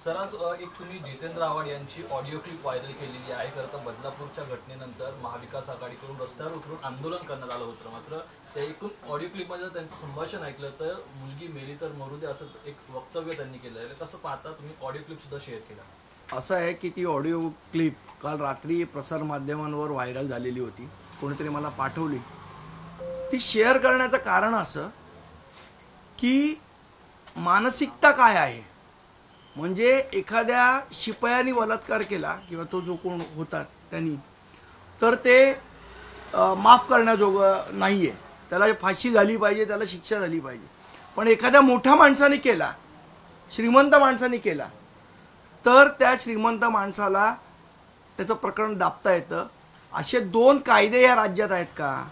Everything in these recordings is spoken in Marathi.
सर आज एक तुम्ही जितेंद्र आव्हाड यांची ऑडिओ क्लिप व्हायरल केलेली आहे। खरं तर बदलापूरच्या घटनेनंतर महाविकास आघाडीकडून रस्त्यावर उतरून आंदोलन करण्यात आलं होतं, मात्र त्या एकूण ऑडिओ क्लिपमध्ये त्यांचं संभाषण ऐकलं तर मुलगी मेली तर मरू दे असं एक वक्तव्य त्यांनी केलं आहे। कसं पाहता तुम्ही? ऑडिओ क्लिप सुद्धा शेअर केला। असं आहे की ती ऑडिओ क्लिप काल रात्री प्रसार माध्यमांवर व्हायरल झालेली होती, कोणीतरी मला पाठवली। ती शेअर करण्याचं कारण असं की मानसिकता काय आहे, म्हणजे एखाद्या शिपायाने बलात्कार केला किंवा तो जो कोण होता त्यांनी, तर ते माफ करण्याजोगं नाही आहे, त्याला फाशी झाली पाहिजे, त्याला शिक्षा झाली पाहिजे। पण एखाद्या मोठ्या माणसाने केला, श्रीमंत माणसाने केला, तर त्या श्रीमंत माणसाला त्याचं प्रकरण दाबता येतं। असे दोन कायदे या राज्यात आहेत का?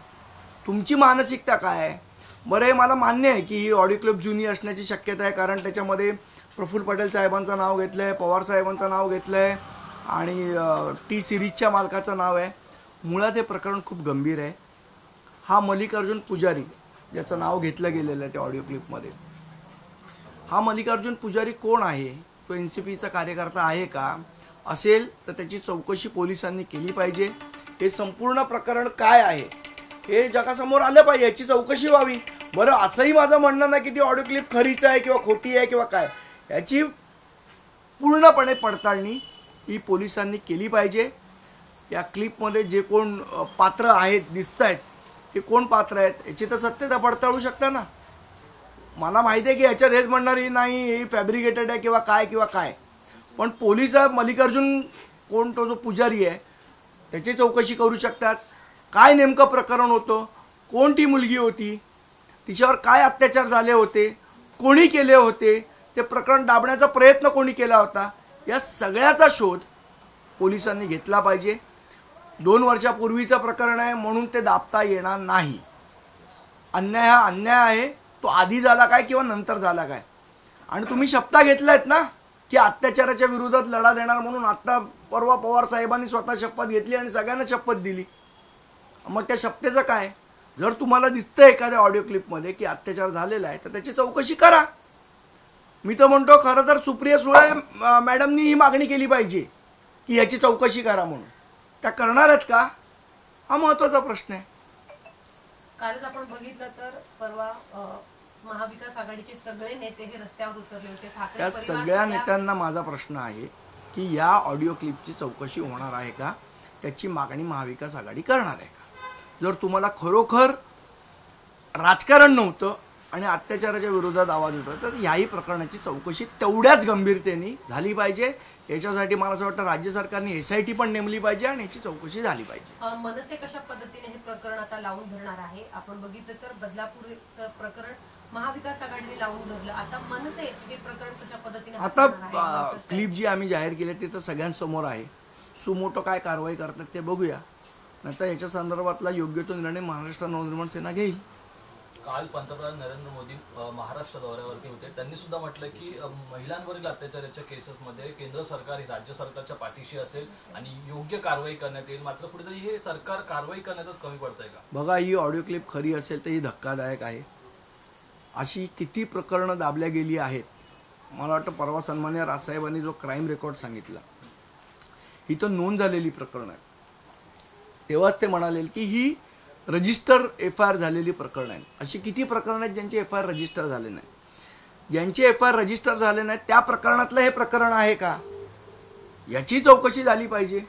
तुमची मानसिकता काय आहे? बरं, मला मान्य आहे की ही ऑडिओ क्लिप जुनी असण्याची शक्यता आहे, कारण त्याच्यामध्ये प्रफुल्ल पटेल साहेबांचं नाव घेतलं आहे, पवार साहेबांचं नाव घेतलं आहे आणि टी सिरीजच्या मालकाचं नाव आहे। मुळात हे प्रकरण खूप गंभीर आहे। हा मल्लिकार्जुन पुजारी ज्याचं नाव घेतलं गेलेलं आहे त्या ऑडिओ क्लिपमध्ये, हा मल्लिकार्जुन पुजारी कोण आहे? तो NCPचा कार्यकर्ता आहे का? असेल तर त्याची चौकशी पोलिसांनी केली पाहिजे। हे संपूर्ण प्रकरण काय आहे हे जगासमोर आलं पाहिजे, याची चौकशी व्हावी। बरं, असंही माझं म्हणणं नाही की ती ऑडिओ क्लिप खरीच आहे किंवा खोटी आहे किंवा काय, याची पूर्णपणे पडताळणी ही पोलिसांनी केली पाहिजे। या क्लिपमध्ये जे कोण पात्र आहेत दिसत आहेत, हे कोण पात्र आहेत याची तर सत्यता पडताळू शकता ना। मला माहिती आहे की याच्यात हेच म्हणणार ही नाही, ही फॅब्रिकेटेड आहे किंवा काय, पण पोलिस मल्लिकार्जुन कोण, तो जो पुजारी आहे त्याची चौकशी करू शकतात। काय नेमकं प्रकरण होतं, कोण ती मुलगी होती, तिच्यावर काय अत्याचार झाले होते, कोणी केले होते, ते प्रकरण दाबण्याचा प्रयत्न कोणी केला होता, या सगळ्याचा शोध पोलिसांनी घेतला पाहिजे। 2 वर्षापूर्वीचं प्रकरण आहे म्हणून ते दाबता येणार नाही। अन्याय हा अन्याय आहे, तो आधी झाला काय किंवा नंतर झाला काय। आणि तुम्ही शपथ घेतलायत ना की अत्याचाराच्या विरोधात लढा देणार म्हणून। आत्ता परवा पवार साहेबांनी स्वतः शपथ घेतली आणि सगळ्यांना शपथ दिली, मग त्या शपथेचं काय? जर तुम्हाला दिसतंय एखाद्या ऑडिओ क्लिपमध्ये की अत्याचार झालेला आहे तर त्याची चौकशी करा। मी तर म्हणतो खरं तर सुप्रिया सुळे मॅडमनी ही मागणी केली पाहिजे की याची चौकशी करा म्हणून। त्या करणार आहेत का, हा महत्त्वाचा प्रश्न आहे। कालच आपण बघितलं तर परवा महाविकास आघाडीचे सगळे नेते हे रस्त्यावर उतरले होते। त्या सगळ्या नेत्यांना माझा प्रश्न आहे की या ऑडिओ क्लिपची चौकशी होणार आहे का, त्याची मागणी महाविकास आघाडी करणार आहे का? जर तुम्हाला खरोखर राजकारण नव्हतं आणि अत्याचाराच्या विरोधात आवाज उठवला तर याही प्रकरणाची चौकशी तेवढ्याच गंभीरतेने झाली पाहिजे। याच्यासाठी मला असं वाटतं राज्य सरकारने SIT पण नेमली पाहिजे आणि याची चौकशी झाली पाहिजे। मनसे कशा पद्धतीने हे प्रकरण आता लावून धरणार आहे? आपण बघितलं तर बदलापूरचं प्रकरण महाविकास आघाडीने लावून धरलं, आता मनसे हे प्रकरण कशा पद्धतीने? आता क्लिप जी आम्ही जाहीर केली ती तर सगळ्यांसमोर आहे। सुमोटो काय कारवाई करतात ते बघूया, नंतर याच्या संदर्भातला योग्य तो निर्णय महाराष्ट्र नवनिर्माण सेना घेईल। काल पंतप्रधान नरेंद्र मोदी महाराष्ट्र दौऱ्यावरती होते, त्यांनी सुद्धा म्हटलं की महिलांवरील अत्याचाराच्या केसेसमध्ये केंद्र सरकार ही राज्य सरकारच्या पाठीशी असेल आणि योग्य कारवाई करण्यात येईल। मात्र कुठेतरी हे सरकार कारवाई करण्यातच कमी पडतंय का? बघा, ही ऑडिओ क्लिप खरी असेल तर ही धक्कादायक आहे। अशी किती प्रकरणं दाबल्या गेली आहेत। मला वाटतं परवा सन्मान्य राजसाहेबांनी जो क्राईम रेकॉर्ड सांगितला, ही तर नोंद झालेली प्रकरण आहे। तेव्हाच ते म्हणाले की ही रजिस्टर FIR झालेली प्रकरण आहे। अशी किती प्रकरण आहेत ज्यांची FIR रजिस्टर झाले नाही? ज्यांची FIR रजिस्टर झाले नाही त्या प्रकरणातलं हे प्रकरण आहे का, याची चौकशी झाली पाहिजे।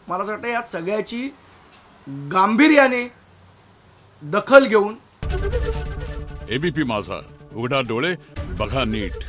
मला असं वाटतं या सगळ्याची गांभीर्याने दखल घेऊन ABP माझा, उघडा डोळे बघा नीट।